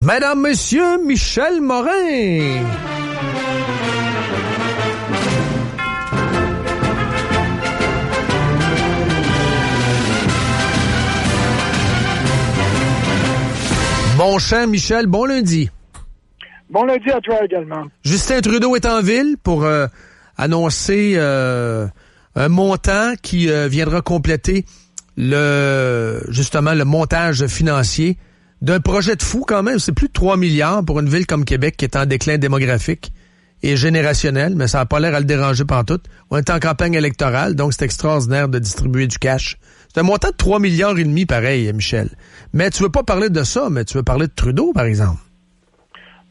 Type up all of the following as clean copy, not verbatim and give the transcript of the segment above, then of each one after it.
Madame, Monsieur, Michel Morin. Bon cher Michel, bon lundi. Bon lundi à toi également. Justin Trudeau est en ville pour annoncer un montant qui viendra compléter le montage financier d'un projet de fou quand même. C'est plus de 3 milliards pour une ville comme Québec qui est en déclin démographique et générationnel, mais ça n'a pas l'air à le déranger pantoute. On est en campagne électorale, donc c'est extraordinaire de distribuer du cash. C'est un montant de 3 milliards et demi pareil, Michel. Mais tu veux pas parler de ça, mais tu veux parler de Trudeau, par exemple.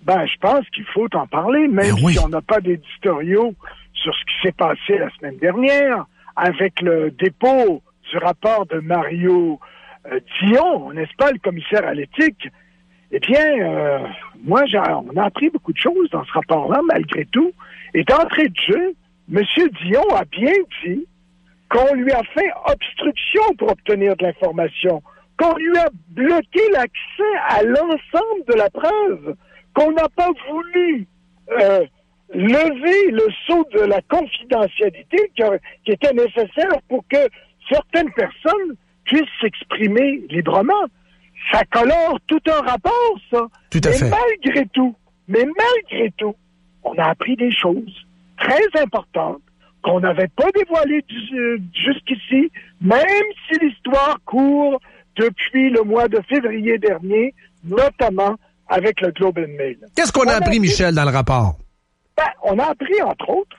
Ben, je pense qu'il faut en parler, même si on n'a pas d'éditoriaux sur ce qui s'est passé la semaine dernière, avec le dépôt du rapport de Mario Dion, n'est-ce pas, le commissaire à l'éthique. Eh bien, on a appris beaucoup de choses dans ce rapport-là, malgré tout. Et d'entrée de jeu, M. Dion a bien dit qu'on lui a fait obstruction pour obtenir de l'information, qu'on lui a bloqué l'accès à l'ensemble de la preuve, qu'on n'a pas voulu lever le sceau de la confidentialité qui était nécessaire pour que certaines personnes puissent s'exprimer librement. Ça colore tout un rapport, ça. Tout à fait. Mais malgré tout, on a appris des choses très importantes qu'on n'avait pas dévoilées jusqu'ici, même si l'histoire court depuis le mois de février dernier, notamment avec le Globe and Mail. Qu'est-ce qu'on a appris, Michel, dans le rapport? Ben, on a appris, entre autres,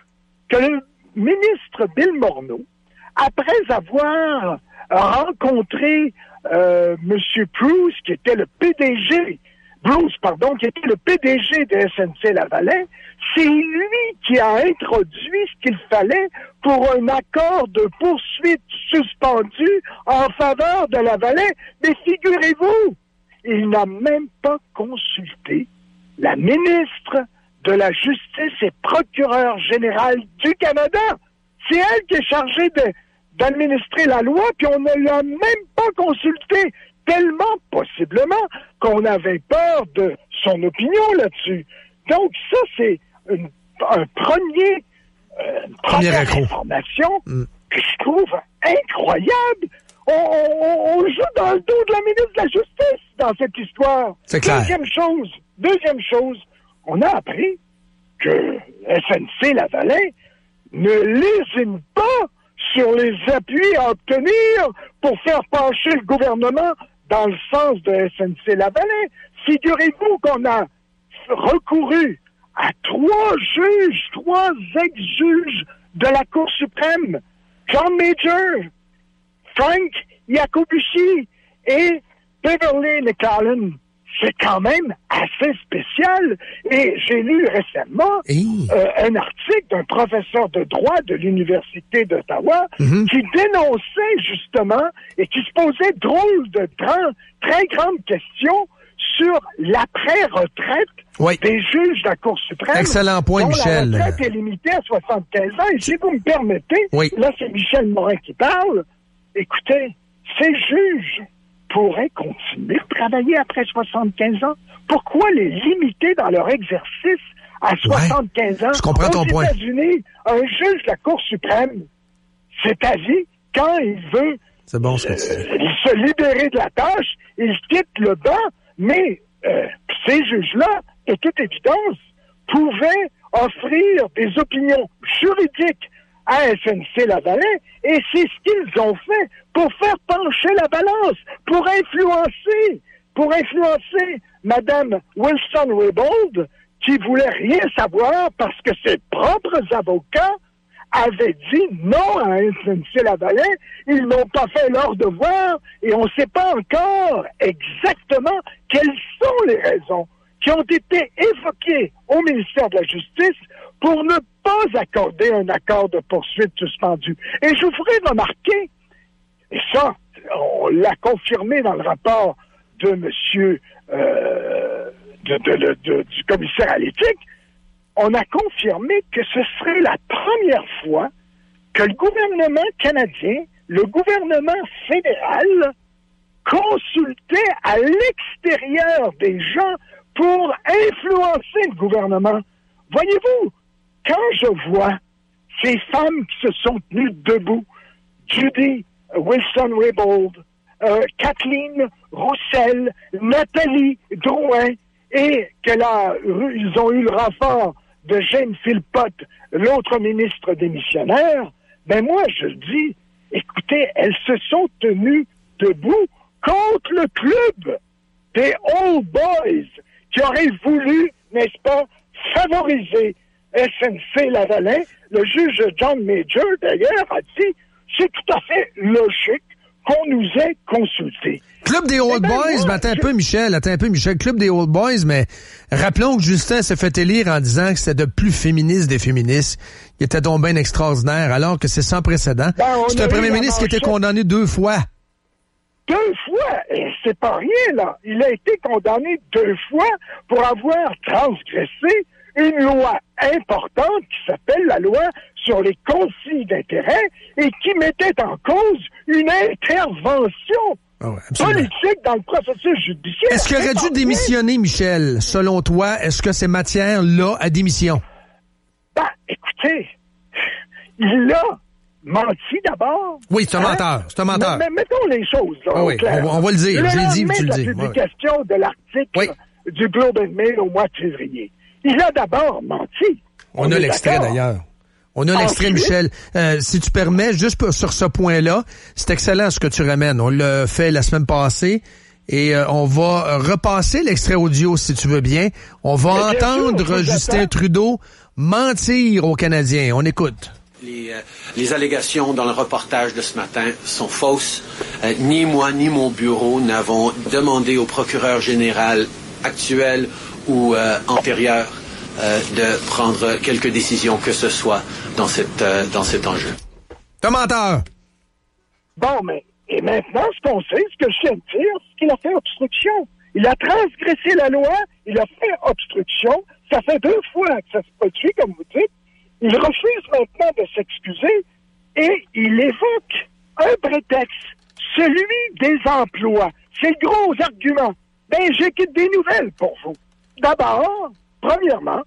que le ministre Bill Morneau, après avoir rencontré M. Bruce, qui était le PDG de SNC-Lavalin, c'est lui qui a introduit ce qu'il fallait pour un accord de poursuite suspendu en faveur de Lavalin. Mais figurez-vous, il n'a même pas consulté la ministre de la Justice et procureure générale du Canada. C'est elle qui est chargée d'administrer la loi, puis on ne l'a même pas consulté, tellement possiblement qu'on avait peur de son opinion là-dessus. Donc ça, c'est une première information que je trouve incroyable. On joue dans le dos de la ministre de la Justice dans cette histoire. C'est clair. Deuxième chose, on a appris que SNC-Lavalin ne lésine pas sur les appuis à obtenir pour faire pencher le gouvernement dans le sens de SNC-Lavalin. Figurez-vous qu'on a recouru à 3 ex-juges de la Cour suprême, John Major, Frank Iacobucci et Beverly McCallum. C'est quand même assez spécial. Et j'ai lu récemment un article d'un professeur de droit de l'Université d'Ottawa qui dénonçait justement et qui se posait de très grandes questions sur l'après-retraite des juges de la Cour suprême. Excellent point, Michel. La retraite est limitée à 75 ans. Et si vous me permettez, là, c'est Michel Morin qui parle. Écoutez, ces juges pourraient continuer de travailler après 75 ans. Pourquoi les limiter dans leur exercice à 75 ans? Je comprends ton point. Aux États-Unis, un juge de la Cour suprême, c'est à vie quand il veut se libérer de la tâche, il quitte le banc, mais ces juges-là, de toute évidence, pouvaient offrir des opinions juridiques à SNC-Lavalin, et c'est ce qu'ils ont fait pour faire pencher la balance, pour influencer Mme Wilson-Raybould, qui voulait rien savoir parce que ses propres avocats avaient dit non à SNC-Lavalin. Ils n'ont pas fait leur devoir et on ne sait pas encore exactement quelles sont les raisons qui ont été évoquées au ministère de la Justice pour ne pas accorder un accord de poursuite suspendu. Et je vous ferai remarquer, et ça, on l'a confirmé dans le rapport de monsieur du commissaire à l'éthique, on a confirmé que ce serait la première fois que le gouvernement canadien, le gouvernement fédéral, consultait à l'extérieur des gens pour influencer le gouvernement. Voyez-vous, quand je vois ces femmes qui se sont tenues debout, Judy Wilson-Raybould, Kathleen Roussel, Nathalie Drouin, et ils ont eu le renfort de Jane Philpott, l'autre ministre démissionnaire, ben moi, je dis, écoutez, elles se sont tenues debout contre le club des Old Boys qui auraient voulu, n'est-ce pas, favoriser SNC-Lavalin. Le juge John Major, d'ailleurs, a dit, c'est tout à fait logique qu'on nous ait consultés. Club des Old Boys, attends un peu, Michel. Club des Old Boys, mais rappelons que Justin s'est fait élire en disant que c'était le plus féministe des féministes. Il était donc bien extraordinaire, alors que c'est sans précédent. C'est un premier ministre qui a été condamné 2 fois. 2 fois? Et c'est pas rien, là. Il a été condamné 2 fois pour avoir transgressé une loi importante qui s'appelle la loi sur les conflits d'intérêts et qui mettait en cause une intervention politique dans le processus judiciaire. Est-ce qu'il aurait dû démissionner, Michel? Selon toi, est-ce que ces matières-là à démission? Ben, écoutez, il a menti d'abord. Oui, c'est un menteur. C'est un menteur. Mais mettons les choses, là, oui, on va le dire. Je l'ai dit, tu le dis. La publication de l'article du Globe and Mail au mois de février. Il a d'abord menti. On a l'extrait, d'ailleurs. On a l'extrait, Michel. Si tu permets, juste sur ce point-là, c'est excellent ce que tu ramènes. On l'a fait la semaine passée et on va repasser l'extrait audio, si tu veux bien. On va entendre Justin Trudeau mentir aux Canadiens. On écoute. Les allégations dans le reportage de ce matin sont fausses. Ni moi, ni mon bureau n'avons demandé au procureur général actuel ou antérieur de prendre quelque décision que ce soit dans cet enjeu. T'es menteur! Bon, mais et maintenant, ce qu'on sait, ce que je viens de dire, c'est qu'il a fait obstruction. Il a transgressé la loi, il a fait obstruction. Ça fait 2 fois que ça se produit, comme vous dites. Il refuse maintenant de s'excuser et il évoque un prétexte, celui des emplois. C'est le gros argument. Ben, j'ai des nouvelles pour vous. D'abord, premièrement,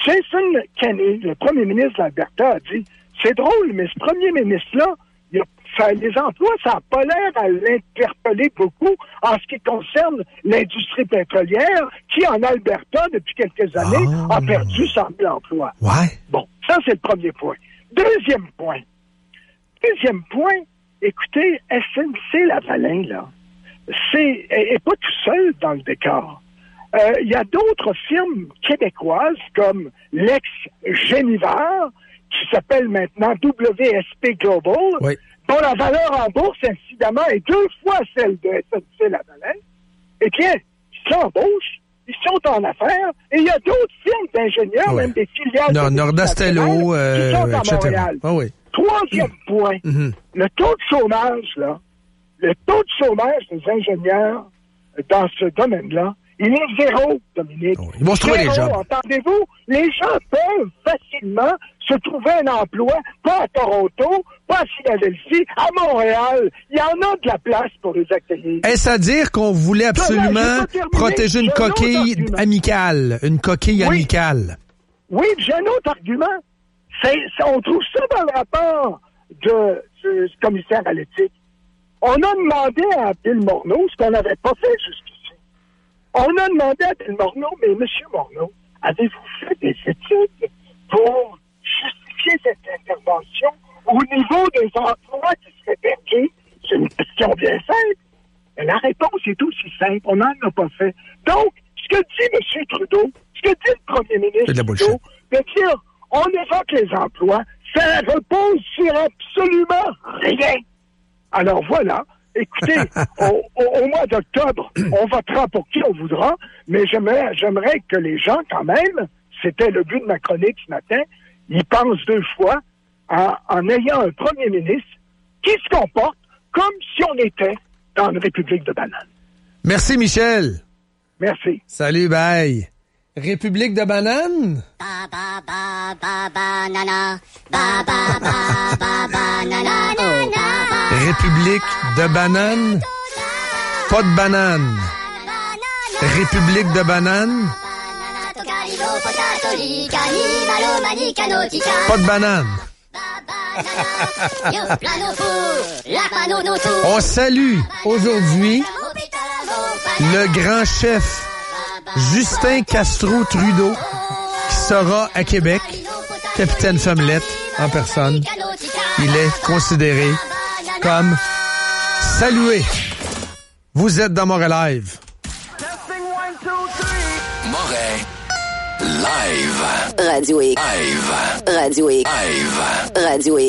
Jason Kenney, le premier ministre de l'Alberta, a dit « C'est drôle, mais ce premier ministre-là, les emplois, ça n'a pas l'air à l'interpeller beaucoup en ce qui concerne l'industrie pétrolière qui, en Alberta, depuis quelques années, a perdu 100 000 emplois. » Ouais. Bon, ça, c'est le premier point. Deuxième point, écoutez, SNC-Lavalin, là, est pas tout seul dans le décor. Il y a d'autres firmes québécoises comme l'ex-Génivard, qui s'appelle maintenant WSP Global, dont la valeur en bourse, incidemment, est 2 fois celle de SNC-Lavalin. Et tiens, ils s'embauchent, ils sont en affaires, et il y a d'autres firmes d'ingénieurs, même des filiales Nordastello, qui sont à Montréal. Troisième point, le taux de chômage, là, le taux de chômage des ingénieurs dans ce domaine-là, il est 0, Dominique. Ils vont se trouver des jobs. Entendez-vous? Les gens peuvent facilement se trouver un emploi, pas à Toronto, pas à Philadelphie, à Montréal. Il y en a de la place pour les accueillir. Est-ce à dire qu'on voulait absolument protéger une coquille amicale? Une coquille amicale? Oui, j'ai un autre argument. On trouve ça dans le rapport du commissaire à l'éthique. On a demandé à Bill Morneau ce qu'on n'avait pas fait jusqu'ici. On a demandé à Bill Morneau, mais M. Morneau, avez-vous fait des études pour justifier cette intervention au niveau des emplois qui seraient perdus? C'est une question bien simple. Et la réponse est aussi simple. On n'en a pas fait. Donc, ce que dit M. Trudeau, ce que dit le premier ministre Trudeau, de dire on évoque les emplois, ça repose sur absolument rien. Alors voilà. Écoutez, au mois d'octobre, on votera pour qui on voudra, mais j'aimerais que les gens, quand même, c'était le but de ma chronique ce matin, ils pensent 2 fois en ayant un premier ministre qui se comporte comme si on était dans une République de bananes. Merci, Michel. Merci. Salut, bye. République de bananes? Ba ba ba ba banana, ba ba ba ba banana, République de bananes? Pas de bananes. République de bananes. Pas de bananes. On salue aujourd'hui le grand chef Justin Castro Trudeau qui sera à Québec, capitaine Femmelette en personne. Il est considéré comme salué. Vous êtes dans Montréal Live. Montréal Live. Radio X. Live. Radio X. Live. Radio X.